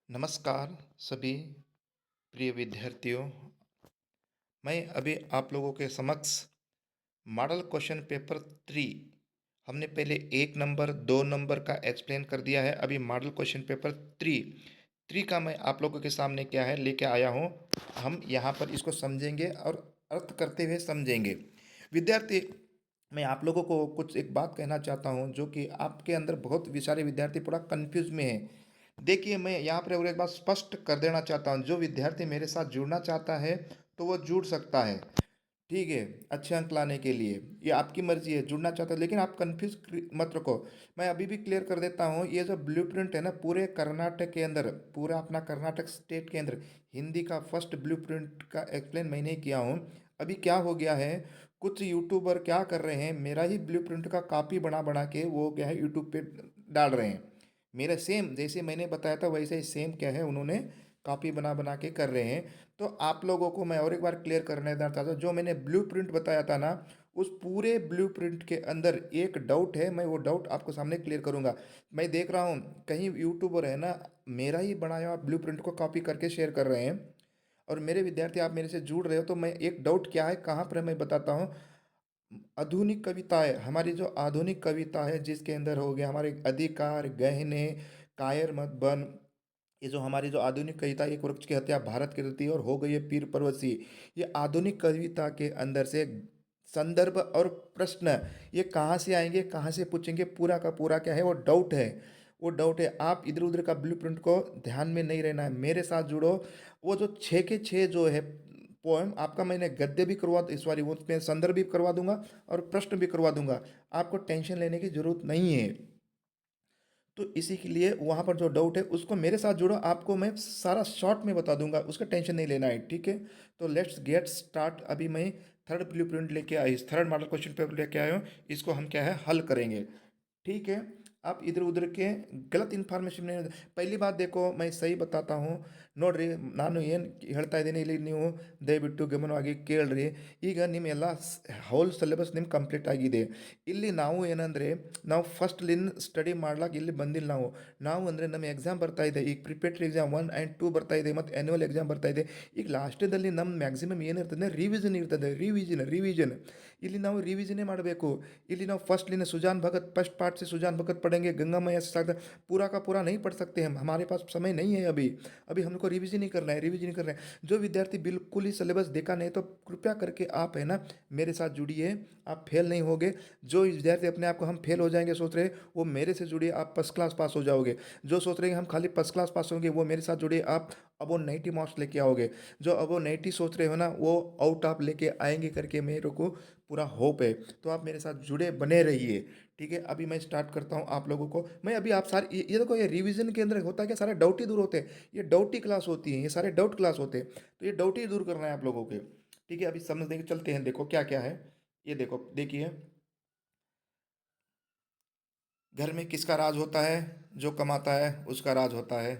नमस्कार सभी प्रिय विद्यार्थियों। मैं अभी आप लोगों के समक्ष मॉडल क्वेश्चन पेपर 3 हमने पहले 1 नंबर 2 नंबर का एक्सप्लेन कर दिया है। अभी मॉडल क्वेश्चन पेपर 3 का मैं आप लोगों के सामने क्या है लेके आया हूँ। हम यहाँ पर इसको समझेंगे और अर्थ करते हुए समझेंगे। विद्यार्थी, मैं आप लोगों को कुछ एक बात कहना चाहता हूँ जो कि आपके अंदर बहुत सारे विद्यार्थी पूरा कंफ्यूज में है। देखिए, मैं यहाँ पर और एक बात स्पष्ट कर देना चाहता हूँ, जो विद्यार्थी मेरे साथ जुड़ना चाहता है तो वो जुड़ सकता है। ठीक है, अच्छे अंक लाने के लिए ये आपकी मर्जी है, जुड़ना चाहता है, लेकिन आप कंफ्यूज मत रखो। मैं अभी भी क्लियर कर देता हूँ, ये जो ब्लूप्रिंट है ना, पूरे कर्नाटक के अंदर, पूरा अपना कर्नाटक स्टेट के अंदर हिंदी का फर्स्ट ब्लूप्रिंट का एक्सप्लेन मैंने किया हूँ। अभी क्या हो गया है, कुछ यूट्यूबर क्या कर रहे हैं, मेरा ही ब्लूप्रिंट का कॉपी बना बना के वो क्या है यूट्यूब पे डाल रहे हैं। मेरा सेम जैसे मैंने बताया था वैसे ही सेम क्या है उन्होंने कॉपी बना बना के कर रहे हैं। तो आप लोगों को मैं और एक बार क्लियर करने चाहता था, जो मैंने ब्लूप्रिंट बताया था ना, उस पूरे ब्लूप्रिंट के अंदर एक डाउट है, मैं वो डाउट आपको सामने क्लियर करूंगा। मैं देख रहा हूँ कहीं यूट्यूबर है ना, मेरा ही बनाया हुआ ब्लूप्रिंट को कॉपी करके शेयर कर रहे हैं। और मेरे विद्यार्थी, आप मेरे से जुड़ रहे हो तो मैं एक डाउट क्या है कहाँ पर है मैं बताता हूँ। आधुनिक कविताएं, हमारी जो आधुनिक कविता है जिसके अंदर हो गया हमारे अधिकार गहने, कायर मत बन, ये जो हमारी जो आधुनिक कविता, एक वृक्ष की हत्या भारत की रीति और हो गई है पीर पर्वत, ये आधुनिक कविता के अंदर से संदर्भ और प्रश्न ये कहाँ से आएंगे, कहाँ से पूछेंगे, पूरा का पूरा क्या है वो डाउट है। वो डाउट है, आप इधर उधर का ब्लूप्रिंट को ध्यान में नहीं रहना है, मेरे साथ जुड़ो। वो जो 6 के 6 जो है पोएम आपका, मैंने गद्य भी करवा, इस बारी वो मैं संदर्भ भी करवा दूंगा और प्रश्न भी करवा दूंगा। आपको टेंशन लेने की जरूरत नहीं है। तो इसी के लिए वहाँ पर जो डाउट है उसको मेरे साथ जुड़ो, आपको मैं सारा शॉर्ट में बता दूंगा, उसका टेंशन नहीं लेना है, ठीक है। तो लेट्स गेट स्टार्ट। अभी मैं थर्ड ब्लू प्रिंट लेके आई, थर्ड मॉडल क्वेश्चन पेपर लेके आया हूँ, इसको हम क्या है हल करेंगे। ठीक है, आप इधर उधर के गलत इन्फॉर्मेशन नहीं। पहली बात देखो, मैं सही बताता हूँ ನೋಡ್ರಿ, ನಾನು ಏನು ಹೇಳ್ತಾ ಇದ್ದೀನಿ ಇಲ್ಲಿ ನೀವು ದಯವಿಟ್ಟು ಗಮನವಾಗಿ ಕೇಳ್ರಿ. ಈಗ ನಿಮ್ಮೆಲ್ಲ ಹೋಲ್ ಸಿಲೆಬಸ್ ನಿಮ್ಮ ಕಂಪ್ಲೀಟ್ ಆಗಿದೆ. ಇಲ್ಲಿ ನಾವು ಏನಂದರೆ, ನಾವು ಫಸ್ಟ್ ಲಿನ್ ಸ್ಟಡಿ ಮಾಡ್ಲಾಕ ಇಲ್ಲಿ ಬಂದಿಲ್ಲ. ನಾವು ಅಂದರೆ ನಮ್ಮ ಎಕ್ಸಾಮ್ ಬರ್ತಾ ಇದೆ, ಈಗ ಪ್ರಿಪೇಟರಿ ಎಕ್ಸಾಮ್ 1 ಆ್ಯಂಡ್ 2 ಬರ್ತಾ ಇದೆ, ಮತ್ತು ಆ್ಯನ್ಯುವಲ್ ಎಕ್ಸಾಮ್ ಬರ್ತಾ ಇದೆ. ಈಗ ಲಾಸ್ಟದಲ್ಲಿ ನಮ್ಮ ಮ್ಯಾಕ್ಸಿಮಮ್ ಏನಿರ್ತದೆ, ರಿವಿಷನ್ ಇರ್ತದೆ. ರಿವಿಷನ್ ಇಲ್ಲಿ ನಾವು ರಿವಿಷನ್ನೇ ಮಾಡಬೇಕು. ಇಲ್ಲಿ ನಾವು फर्स्ट लेने सुजान भगत फर्स्ट पार्ट से सुजान भगत पढ़ेंगे, गंगा मैया से सागर, पूरा का पूरा नहीं पढ़ सकते हम, हमारे पास समय नहीं है अभी। अभी हमको रिवीजन नहीं करना है, रिवीजन नहीं करना है। जो विद्यार्थी बिल्कुल ही सिलेबस देखा नहीं, तो कृपया करके आप है ना मेरे साथ जुड़िए, आप फेल नहीं होगे। जो विद्यार्थी अपने आप को हम फेल हो जाएंगे सोच रहे, वो मेरे से जुड़िए, आप फर्स्ट क्लास पास हो जाओगे। जो सोच रहे हैं हम खाली फर्स्ट क्लास पास होंगे, वो मेरे साथ जुड़िए, आप अबो 90 मार्क्स लेके आओगे। जो अबो 90 सोच रहे हो ना, वो आउट आप लेके आएंगे करके मेरे को पूरा होप है। तो आप मेरे साथ जुड़े बने रहिए, ठीक है। अभी मैं स्टार्ट करता हूँ आप लोगों को। मैं अभी आप सारे ये देखो, ये रिवीजन के अंदर होता है क्या, सारे डाउट ही दूर होते हैं। ये डाउट ही क्लास होती है, ये सारे डाउट क्लास होते हैं। तो ये डाउट ही दूर करना है आप लोगों के, ठीक है। अभी समझने के चलते हैं, देखो क्या क्या है। ये देखो, देखिए, घर में किसका राज होता है, जो कमाता है उसका राज होता है।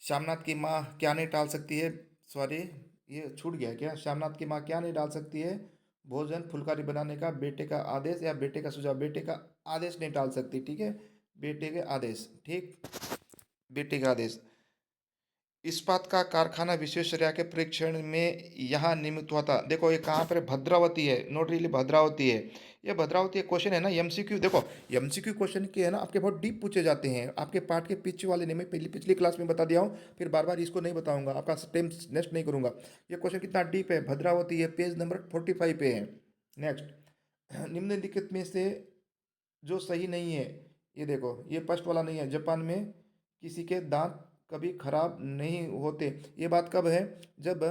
श्यामनाथ की माँ क्या नहीं टाल सकती है, सॉरी ये छूट गया क्या, श्यामनाथ की माँ क्या नहीं डाल सकती है, भोजन फुलकारी बनाने का बेटे का आदेश या बेटे का सुझाव, बेटे का आदेश नहीं टाल सकती, ठीक है। बेटे के आदेश, ठीक, बेटे का आदेश। इस्पात का कारखाना विश्वेश्वरैया के परीक्षण में यहाँ निर्मित हुआ था। देखो ये कहाँ पर है? भद्रावती है, नोट रियली भद्रावती है। ये भद्रावती क्वेश्चन है ना, एमसीक्यू। देखो एमसीक्यू क्वेश्चन के है ना, आपके बहुत डीप पूछे जाते हैं, आपके पार्ट के पीछे वाले ने मैं पिछली क्लास में बता दिया हूँ, फिर बार बार इसको नहीं बताऊंगा, आपका टाइम नेक्स्ट नहीं करूंगा। ये क्वेश्चन कितना डीप है, भद्रावती है, पेज नंबर 45 पे है। नेक्स्ट, निम्नलिखित में से जो सही नहीं है, ये देखो, ये फर्स्ट वाला नहीं है। जापान में किसी के दांत कभी खराब नहीं होते, ये बात कब है, जब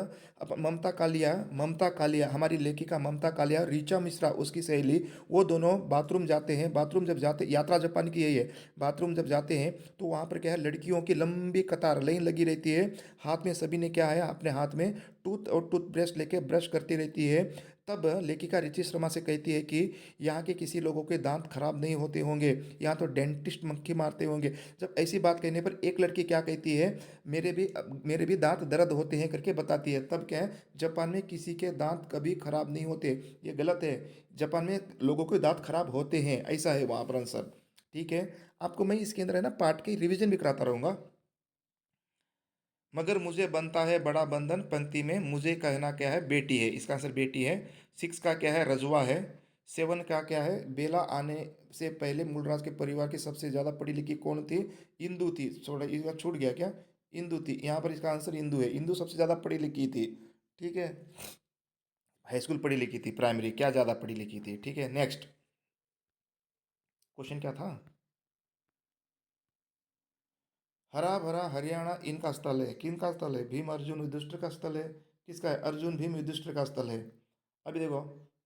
ममता कालिया हमारी लेखिका ममता कालिया, ऋचा मिश्रा उसकी सहेली, वो दोनों बाथरूम जाते हैं। बाथरूम जब जाते, यात्रा जापान की यही है, बाथरूम जब जाते हैं तो वहाँ पर क्या है, लड़कियों की लंबी कतार लाइन लगी रहती है। हाथ में सभी ने क्या है, अपने हाथ में टूथ और टूथब्रश लेके ब्रश करती रहती है। तब लेखिका रिचि शर्मा से कहती है कि यहाँ के किसी लोगों के दांत खराब नहीं होते होंगे, यहाँ तो डेंटिस्ट मक्खी मारते होंगे। जब ऐसी बात कहने पर एक लड़की क्या कहती है, मेरे भी दांत दर्द होते हैं करके बताती है। तब क्या है, जापान में किसी के दांत कभी खराब नहीं होते, ये गलत है। जापान में लोगों के दांत खराब होते हैं, ऐसा है वहाँ पर आंसर, ठीक है। आपको मैं इसके अंदर है ना पार्ट की रिवीजन भी कराता रहूँगा। मगर मुझे बनता है बड़ा बंधन पंक्ति में, मुझे कहना क्या है, बेटी है, इसका आंसर बेटी है। सिक्स का क्या है, रजवा है। सेवन का क्या है, बेला आने से पहले मूलराज के परिवार की सबसे ज्यादा पढ़ी लिखी कौन थी, इंदु थी। थोड़ा इसका छूट गया क्या, इंदु थी, यहाँ पर इसका आंसर इंदु है, इंदु सबसे ज्यादा पढ़ी लिखी थी। ठीक है, हाई स्कूल पढ़ी लिखी थी, प्राइमरी क्या ज्यादा पढ़ी लिखी थी। ठीक है, नेक्स्ट क्वेश्चन क्या था। हरा भरा हरियाणा इनका स्थल है, किन का स्थल है, भीम अर्जुन युधिष्ठिर का स्थल है, किसका है, अर्जुन भीम युधिष्ठिर का स्थल है। अभी देखो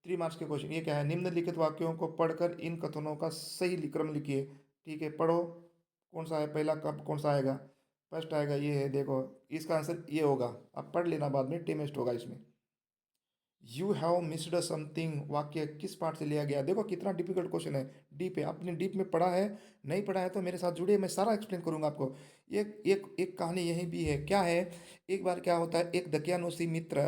3 मार्क्स के क्वेश्चन, ये क्या है, निम्नलिखित वाक्यों को पढ़कर इन कथनों का सही क्रम लिखिए। ठीक है, पढ़ो, कौन सा है पहला, कब कौन सा आएगा, फर्स्ट आएगा ये है, देखो इसका आंसर ये होगा, अब पढ़ लेना बाद में टेस्ट होगा इसमें। यू हैव मिस्ड समथिंग वाक्य किस पार्ट से लिया गया, देखो कितना डिफिकल्ट क्वेश्चन है, डीप है, आपने डीप में पढ़ा है, नहीं पढ़ा है तो मेरे साथ जुड़िए, मैं सारा एक्सप्लेन करूंगा आपको। एक एक एक कहानी यही भी है, क्या है, एक बार क्या होता है, एक दकियानूसी मित्र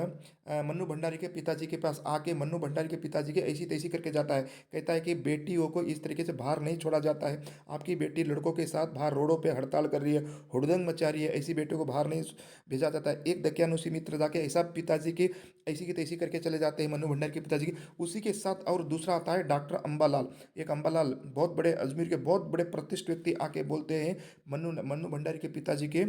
मन्नू भंडारी के पिताजी के पास आके मन्नू भंडारी के पिताजी के ऐसी तैसी करके जाता है, कहता है कि बेटियों को इस तरीके से बाहर नहीं छोड़ा जाता है, आपकी बेटी लड़कों के साथ बाहर रोडों पे हड़ताल कर रही है, हुड़दंग मचा रही है, ऐसी बेटियों को बाहर नहीं भेजा जाता है। एक दकियानूसी मित्र जाके ऐसा पिताजी की ऐसी की तैसी करके चले जाते हैं मन्नू भंडारी के पिताजी की। उसी के साथ और दूसरा आता है डॉक्टर अंबालाल, एक अंबालाल बहुत बड़े अजमेर के बहुत बड़े प्रतिष्ठित व्यक्ति आके बोलते हैं मन्नू मन्नू भंडारी के पिताजी के,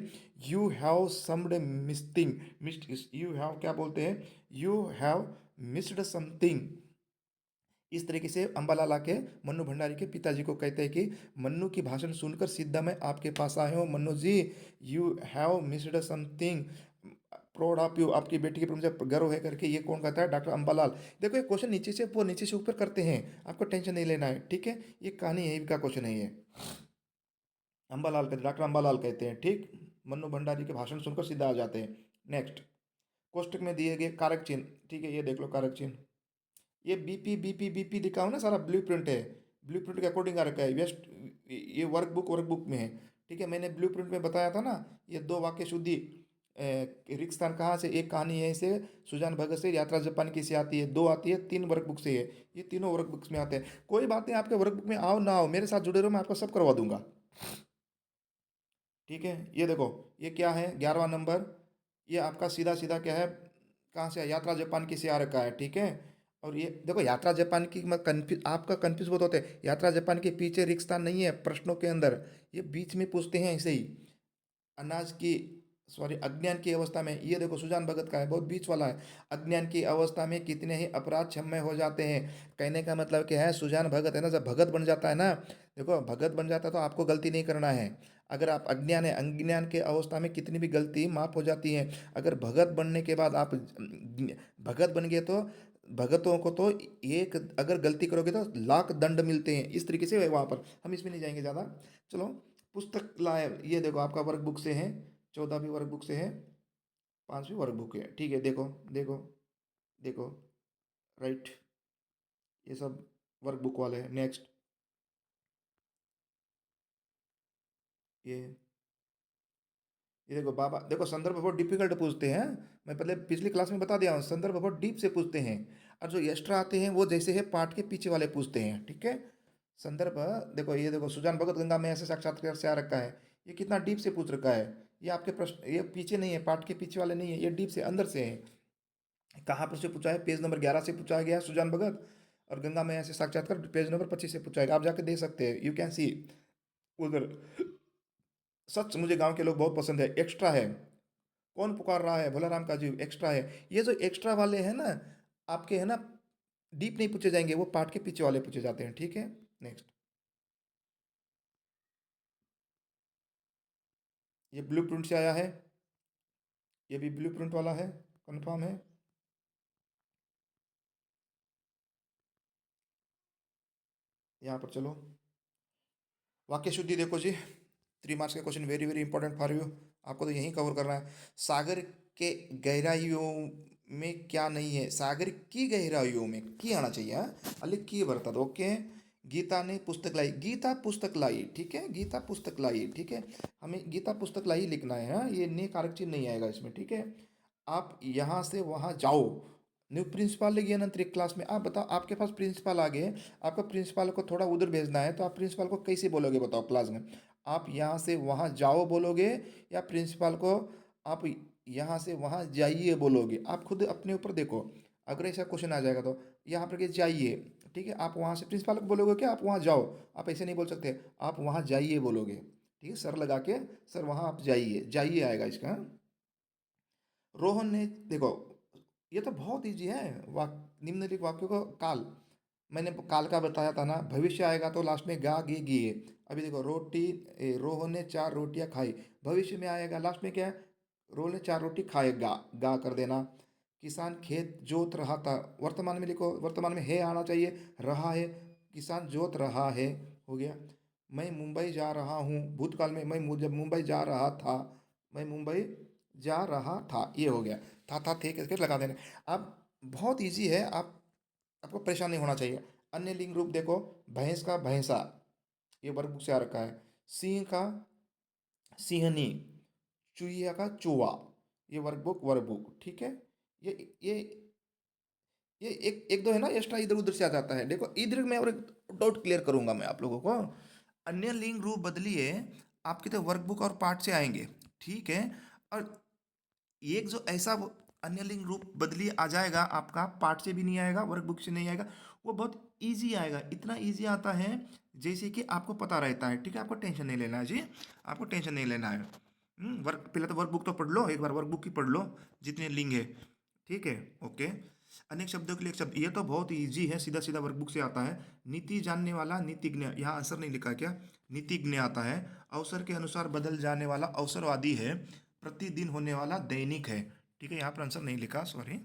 you have summed misting mist, you have क्या बोलते हैं, यू हैव मिस्ड समथिंग। इस तरीके से अंबालाल आके मन्नू भंडारी के पिताजी को कहते हैं कि मन्नू की भाषण सुनकर सीधा मैं आपके पास आया हूँ Mannu ji, you have missed something, proud of you, आपकी बेटी के पर मुझे गर्व है करके, ये कौन कहता है, डॉक्टर अंबालाल। देखो ये क्वेश्चन नीचे से वो नीचे से ऊपर करते हैं, आपको टेंशन नहीं लेना है। ठीक है, ये कहानी यही का क्वेश्चन है ये, अंबालाल कहते, डॉक्टर अंबालाल कहते हैं। ठीक, मन्नू भंडारी के भाषण सुनकर सीधा आ जाते हैं। नेक्स्ट, कोष्टक में दिए गए कारक चिन्ह, ठीक है ये देख लो कारक चिन्ह, ये बीपी बीपी बीपी दिखा हो ना, सारा ब्लू प्रिंट है, ब्लू प्रिंट के अकॉर्डिंग आ रखा है, वेस्ट ये वर्कबुक में है। ठीक है, मैंने ब्लू प्रिंट में बताया था ना, ये दो वाक्य शुद्धि रिक्स्थान कहाँ से, एक कहानी यहीं से सुजान भगत से, यात्रा जापान की से आती है, दो आती है, तीन वर्कबुक से है, ये तीनों वर्कबुक्स में आते हैं। कोई बात नहीं, आपके वर्कबुक में आओ ना आओ, मेरे साथ जुड़े रहो, मैं आपको सब करवा दूंगा। ठीक है, ये देखो ये क्या है, 11वां नंबर, ये आपका सीधा सीधा क्या है, कहाँ से है? यात्रा जापान की से आ रखा है। ठीक है, और ये देखो यात्रा जापान की, मैं कन्फ्यूज, आपका कन्फ्यूज बहुत होते हैं, यात्रा जापान के पीछे रिक्शा नहीं है प्रश्नों के अंदर, ये बीच में पूछते हैं ऐसे ही, अनाज की, सॉरी अज्ञान की अवस्था में, ये देखो सुजान भगत का है, बहुत बीच वाला है, अज्ञान की अवस्था में कितने ही अपराध क्षम्य हो जाते हैं। कहने का मतलब क्या है, सुजान भगत है ना, जब भगत बन जाता है ना, देखो भगत बन जाता है तो आपको गलती नहीं करना है, अगर आप अज्ञान है, अज्ञान के अवस्था में कितनी भी गलती माफ हो जाती है, अगर भगत बनने के बाद आप भगत बन गए तो भगतों को तो एक अगर गलती करोगे तो लाख दंड मिलते हैं, इस तरीके से वहाँ पर, हम इसमें नहीं जाएंगे ज़्यादा। चलो, पुस्तक लाए, ये देखो आपका वर्क बुक से है, 14वीं वर्क बुक से है, 5वीं वर्क बुक है। ठीक है, देखो देखो देखो, राइट, ये सब वर्क बुक वाले हैं। नेक्स्ट, ये ये देखो बाबा, देखो संदर्भ बहुत डिफिकल्ट पूछते हैं, मैं पहले पिछली क्लास में बता दिया हूँ, संदर्भ बहुत डीप से पूछते हैं, और जो एक्स्ट्रा आते हैं वो जैसे है पाठ के पीछे वाले पूछते हैं। ठीक है, संदर्भ, देखो ये देखो सुजान भगत गंगा में ऐसे साक्षात्कार से आ रखा है, ये कितना डीप से पूछ रखा है, ये आपके प्रश्न ये पीछे नहीं है, पाठ के पीछे वाले नहीं है, ये डीप से अंदर से है। कहाँ पर से पूछा है, पेज नंबर 11 से पूछा गया है सुजान भगत, और गंगा मैया से साक्षात्कार पेज नंबर 25 से पूछा है, आप जाके देख सकते हैं, यू कैन सी उधर। सच मुझे गांव के लोग बहुत पसंद है, एक्स्ट्रा है, कौन पुकार रहा है, भोला राम का जीव, एक्स्ट्रा है, ये जो एक्स्ट्रा वाले हैं ना, आपके है ना, डीप नहीं पूछे जाएंगे, वो पार्ट के पीछे वाले पूछे जाते हैं। ठीक है, नेक्स्ट, ये ब्लू प्रिंट से आया है, ये भी ब्लू प्रिंट वाला है, कंफर्म है। यहाँ पर चलो, वाक्य शुद्धि देखो जी, 3 मार्क्स का question, very very important for you, आपको तो यही कवर करना है। सागर के गहराइयों में क्या नहीं है, सागर की गहराइयों में की आना चाहिए, हाँ? अलग की बरता दो, ओके। गीता ने पुस्तक लाई, गीता पुस्तक लाई, ठीक है, गीता पुस्तक लाई, ठीक है, हमें गीता पुस्तक लाई लिखना है, हाँ, ये ने कारक चिन्ह नहीं आएगा इसमें। ठीक है, आप यहाँ से वहाँ जाओ, न्यू प्रिंसिपल ले गया ना एक क्लास में, आप बताओ आपके पास प्रिंसिपल आ गए, आपको प्रिंसिपल को थोड़ा उधर भेजना है, तो आप प्रिंसिपल को कैसे बोलोगे बताओ क्लास में, आप यहाँ से वहाँ जाओ बोलोगे, या प्रिंसिपल को आप यहाँ से वहाँ जाइए बोलोगे। आप खुद अपने ऊपर देखो, अगर ऐसा क्वेश्चन आ जाएगा तो यहाँ पर के जाइए, ठीक है, आप वहाँ से प्रिंसिपल को बोलोगे क्या आप वहाँ जाओ, आप ऐसे नहीं बोल सकते, आप वहाँ जाइए बोलोगे, ठीक है, सर लगा के, सर वहाँ आप जाइए, जाइए आएगा इसका, हाँ? रोहन ने, देखो ये तो बहुत इजी है, निम्नलिखित वाक्यों का काल, मैंने काल का बताया था ना, भविष्य आएगा तो लास्ट में गा गे गिए। अभी देखो रोटी, रोहन ने 4 रोटियां खाई, भविष्य में आएगा लास्ट में क्या है, रोहन ने 4 रोटी खाएगा, गा कर देना। किसान खेत जोत रहा था, वर्तमान में लिखो, वर्तमान में है आना चाहिए, रहा है, किसान जोत रहा है, हो गया। मैं मुंबई जा रहा हूँ, भूतकाल में मैं जब मुंबई जा रहा था, मैं मुंबई जा रहा था, ये हो गया, था थे करके लगा देना। अब बहुत इजी है, आप, आपको परेशान नहीं होना चाहिए। अन्य लिंग रूप देखो, भैंस का भैंसा, ये वर्ग बुक से आ रखा है, सिंह का सिंहनी, चुहिया का चूहा, ये वर्कबुक, ठीक है। ये ये एक एक दो है ना एक्स्ट्रा इधर उधर से आ जाता है, देखो इधर मैं और एक डाउट क्लियर करूंगा मैं आप लोगों को। अन्य लिंग रूप बदलिए, आपके तो वर्कबुक और पार्ट से आएंगे, ठीक है। और एक जो ऐसा अन्य लिंग रूप बदली आ जाएगा, आपका पार्ट से भी नहीं आएगा, वर्कबुक से नहीं आएगा, वो बहुत इजी आएगा, इतना इजी आता है जैसे कि आपको पता रहता है, ठीक है, आपको टेंशन नहीं लेना है जी, आपको टेंशन नहीं लेना है। वर्क पहले तो वर्कबुक तो पढ़ लो, एक बार वर्कबुक की पढ़ लो, जितने लिंग है, ठीक है, ओके। अनेक शब्दों के लिए एक शब्द, ये तो बहुत इजी है, सीधा सीधा वर्कबुक से आता है। नीति जानने वाला नीतिज्ञ, यहाँ आंसर नहीं लिखा क्या, नीतिज्ञ आता है। अवसर के अनुसार बदल जाने वाला अवसरवादी है। प्रतिदिन होने वाला दैनिक है, ठीक है, यहाँ पर आंसर नहीं लिखा, सॉरी।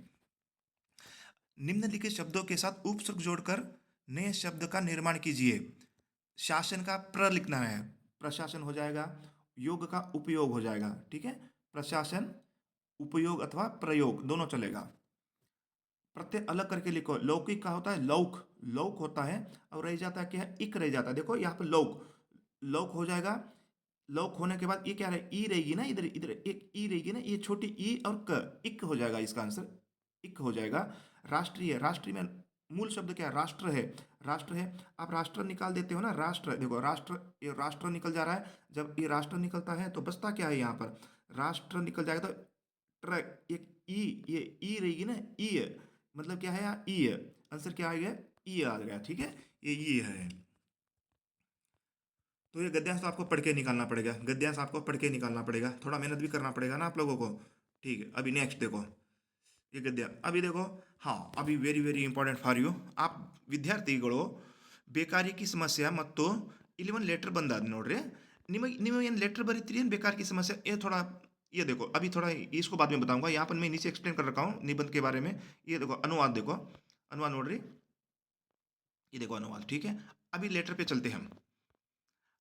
निम्नलिखित शब्दों के साथ उपसर्ग जोड़कर नए शब्द का निर्माण कीजिए। शासन का प्र लिखना है, प्रशासन हो जाएगा, योग का उपयोग हो जाएगा, ठीक है, प्रशासन, उपयोग अथवा प्रयोग दोनों चलेगा। प्रत्यय अलग करके लिखो, लौकिक का होता है लौक, लौक होता है, और रह जाता है क्या है, इक रह जाता है, देखो यहाँ पर लौक, लौक हो जाएगा। लौक होने के बाद ये क्या रहे, ई रहेगी ना, इधर इधर एक ई रहेगी ना, ये छोटी ई और क, इक हो जाएगा इसका आंसर, इक हो जाएगा। राष्ट्रीय, राष्ट्रीय में मूल शब्द क्या है, राष्ट्र है, राष्ट्र है। आप राष्ट्र निकाल देते हो ना, राष्ट्र, देखो राष्ट्र, ये राष्ट्र निकल जा रहा है, जब ये राष्ट्र निकलता है तो बचता क्या है यहाँ पर, राष्ट्र निकल जाएगा तो ट्र, एक ई, ये ई रहेगी ना, ई, मतलब क्या है यहाँ ई है, आंसर क्या आ गया, ई आ गया, ठीक है, ये ई है। तो ये गद्यांश तो आपको पढ़ के निकालना पड़ेगा, गद्यांश आपको पढ़ के निकालना पड़ेगा, थोड़ा मेहनत भी करना पड़ेगा ना आप लोगों को, ठीक है। अभी नेक्स्ट देखो, ये गद्य, अभी देखो, हाँ अभी very very important for you, आप ವಿದ್ಯಾರ್ಥಿಗಳು ಬೇಕಾರಿ की समस्या ಮತ್ತು ಇಲ್ಲಿ ಒಂದು ಲೆಟರ್ ಬಂದಾದ ನೋಡ್ರಿ, ನಿಮಗೆ ನೀವು ಏನು ಲೆಟರ್ ಬರೀತೀರಿ ಏನು बेकार की समस्या, ये थोड़ा, ये देखो अभी थोड़ा इसको बाद में बताऊंगा, यहाँ पर मैं नीचे एक्सप्लेन कर रखा हूँ निबंध के बारे में। ये देखो अनुवाद, देखो अनुवाद नोड्री, ये देखो अनुवाद, ठीक है। अभी लेटर पे चलते हैं हम।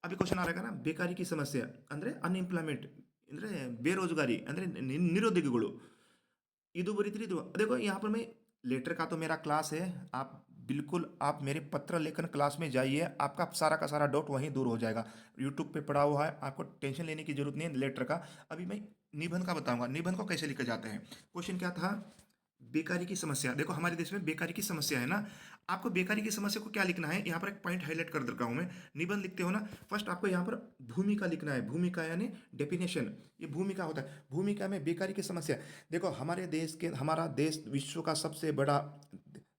अभी क्वेश्चन आ रहेगा ना, बेकारी की समस्या ಅಂದ್ರೆ ಅನ್ಎಂಪ್ಲಾಯ್ಮೆಂಟ್ ಅಂದ್ರೆ ಬೇರೋजगारी ಅಂದ್ರೆ ನಿರುದ್ಯೋಗಿಗಳು, ಇದು ಬರೀತೀರಿ ಇದು, देखो यहाँ पर मैं, लेटर का तो मेरा क्लास है, आप बिल्कुल आप मेरे पत्र लेखन क्लास में जाइए, आपका सारा का सारा डाउट वहीं दूर हो जाएगा, यूट्यूब पे पढ़ा हुआ है, आपको टेंशन लेने की जरूरत नहीं है लेटर का। अभी मैं निबंध का बताऊंगा, निबंध को कैसे लिखे जाते हैं। क्वेश्चन क्या था, बेकारी की समस्या, देखो हमारे देश में बेकारी की समस्या है ना, आपको बेकारी की समस्या को क्या लिखना है, यहाँ पर एक पॉइंट हाईलाइट कर रखा हूँ मैं। निबंध लिखते हो ना, फर्स्ट आपको यहाँ पर भूमिका लिखना है, भूमिका यानी डेफिनेशन, ये भूमिका होता है, भूमिका में बेकारी की समस्या। देखो हमारे देश के, हमारा देश विश्व का सबसे बड़ा,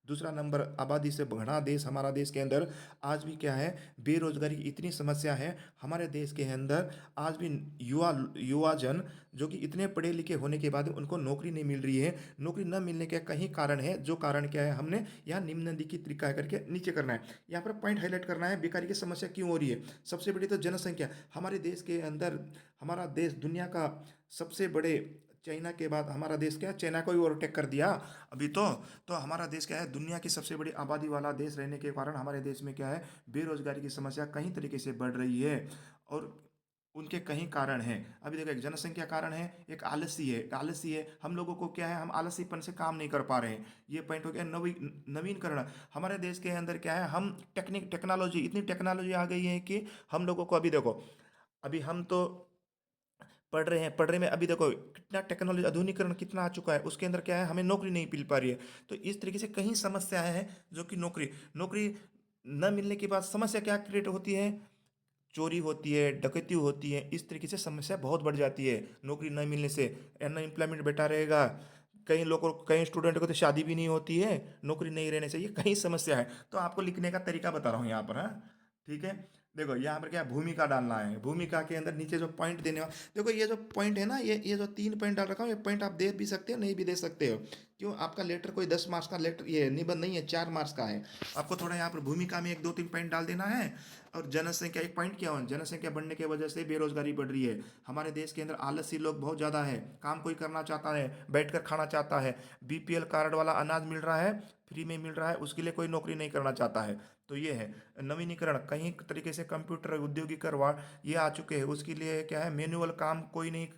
दूसरा नंबर आबादी से बड़ा देश हमारा देश के अंदर, आज भी क्या है, बेरोजगारी की इतनी समस्या है हमारे देश के अंदर, आज भी युवा युवा जन जो कि इतने पढ़े लिखे होने के बाद उनको नौकरी नहीं मिल रही है। नौकरी न मिलने के कहीं कारण है, जो कारण क्या है, हमने यहाँ निम्नलिखित तरीका करके नीचे करना है, यहाँ पर पॉइंट हाईलाइट करना है, बेकारी की समस्या क्यों हो रही है। सबसे बड़ी तो जनसंख्या, हमारे देश के अंदर, हमारा देश दुनिया का सबसे बड़े, चाइना के बाद हमारा देश क्या है, चाइना को भी ओवरटेक कर दिया अभी तो हमारा देश क्या है, दुनिया की सबसे बड़ी आबादी वाला देश रहने के कारण हमारे देश में क्या है, बेरोजगारी की समस्या कई तरीके से बढ़ रही है, और उनके कई कारण हैं। अभी देखो, एक जनसंख्या कारण है, एक आलसी है, आलसी है, हम लोगों को क्या है, हम आलसीपन से काम नहीं कर पा रहे हैं, ये पॉइंट हो गया। नवीनकरण, हमारे देश के अंदर क्या है, हम टेक्नोलॉजी, इतनी टेक्नोलॉजी आ गई है कि हम लोगों को, अभी देखो, अभी हम तो पढ़ रहे हैं, पढ़ रहे में अभी देखो कितना टेक्नोलॉजी आधुनिकरण कितना आ चुका है, उसके अंदर क्या है, हमें नौकरी नहीं मिल पा रही है। तो इस तरीके से कई समस्याएं हैं जो कि नौकरी नौकरी न मिलने के बाद समस्या क्या क्रिएट होती है, चोरी होती है, डकैती होती है, इस तरीके से समस्या बहुत बढ़ जाती है नौकरी न मिलने से। अनएम्प्लॉयमेंट बैठा रहेगा, कई लोगों को, कई स्टूडेंट को तो शादी भी नहीं होती है नौकरी नहीं रहने से, ये कई समस्या है। तो आपको लिखने का तरीका बता रहा हूँ यहाँ पर, हाँ, ठीक है। देखो यहाँ पर क्या है, भूमिका डालना है। भूमिका के अंदर नीचे जो पॉइंट देने वाला, देखो ये जो पॉइंट है ना, ये जो 3 पॉइंट डाल रखा हूँ, ये पॉइंट आप दे भी सकते हो, नहीं भी दे सकते हो। क्यों, आपका लेटर कोई 10 मार्क्स का लेटर, ये निबंध नहीं है, 4 मार्क्स का है। आपको थोड़ा यहाँ पर भूमिका में 1 2 3 पॉइंट डाल देना है। और जनसंख्या, एक पॉइंट क्या हो, जनसंख्या बढ़ने की वजह से बेरोजगारी बढ़ रही है। हमारे देश के अंदर आलसी लोग बहुत ज़्यादा है, काम कोई करना चाहता है, बैठकर खाना चाहता है। बीपीएल कार्ड वाला अनाज मिल रहा है, फ्री में मिल रहा है, उसके लिए कोई नौकरी नहीं करना चाहता है। तो ये है नवीनीकरण, कहीं तरीके से कंप्यूटर औद्योगिकरण ये आ चुके हैं, उसके लिए क्या है, मैनुअल काम कोई नहीं,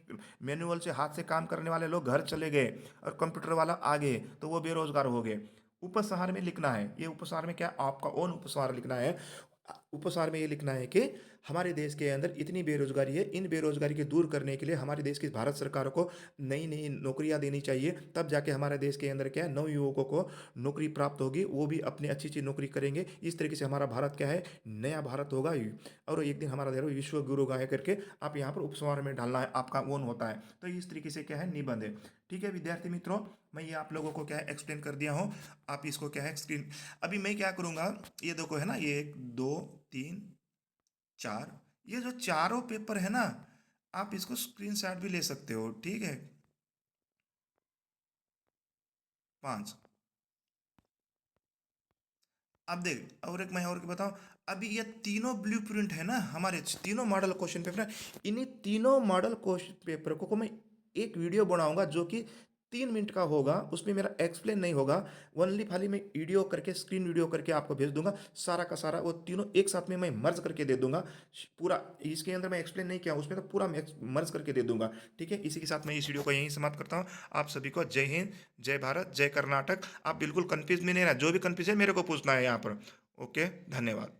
मैनुअल से हाथ से काम करने वाले लोग घर चले गए और कंप्यूटर वाला आ गए, तो वो बेरोजगार हो गए। उपसंहार में लिखना है, ये उपसंहार में क्या, आपका ओन उपसंहार लिखना है। उपसार में ये लिखना है कि हमारे देश के अंदर इतनी बेरोजगारी है, इन बेरोजगारी के दूर करने के लिए हमारे देश की भारत सरकार को नई नई नौकरियां देनी चाहिए, तब जाके हमारे देश के अंदर क्या है, नव युवकों को नौकरी प्राप्त होगी, वो भी अपनी अच्छी अच्छी नौकरी करेंगे। इस तरीके से हमारा भारत क्या है, नया भारत होगा। और एक दिन हमारा देखो विश्व गुरु गाय करके आप यहाँ पर उपसंहार में डालना है, आपका ओन होता है। तो इस तरीके से क्या है, निबंध है। ठीक है विद्यार्थी मित्रों, मैं ये आप लोगों को क्या है एक्सप्लेन कर दिया हूँ। आप इसको क्या है स्क्रीन, अभी मैं क्या करूँगा, ये देखो है ना, ये 1 2 3 4, ये जो चारों पेपर है ना, आप इसको स्क्रीनशॉट भी ले सकते हो, ठीक है। 5, अब देख, और एक मैं और क्या बताऊं, अभी ये तीनों ब्लूप्रिंट है ना, हमारे तीनों मॉडल क्वेश्चन पेपर है। इन्हीं तीनों मॉडल क्वेश्चन पेपर को मैं एक वीडियो बनाऊंगा जो कि 3 मिनट का होगा, उसमें मेरा एक्सप्लेन नहीं होगा, ओनली खाली मैं वीडियो करके, स्क्रीन वीडियो करके आपको भेज दूंगा। सारा का सारा वो तीनों एक साथ में मैं मर्ज करके दे दूंगा। पूरा इसके अंदर मैं एक्सप्लेन नहीं किया, उसमें तो पूरा मैं मर्ज करके दे दूंगा। ठीक है, इसी के साथ मैं इस वीडियो को यहीं समाप्त करता हूँ। आप सभी को जय हिंद, जय भारत, जय कर्नाटक। आप बिल्कुल कंफ्यूज में नहीं रहा, जो भी कंफ्यूज है मेरे को पूछना है यहाँ पर। ओके, धन्यवाद।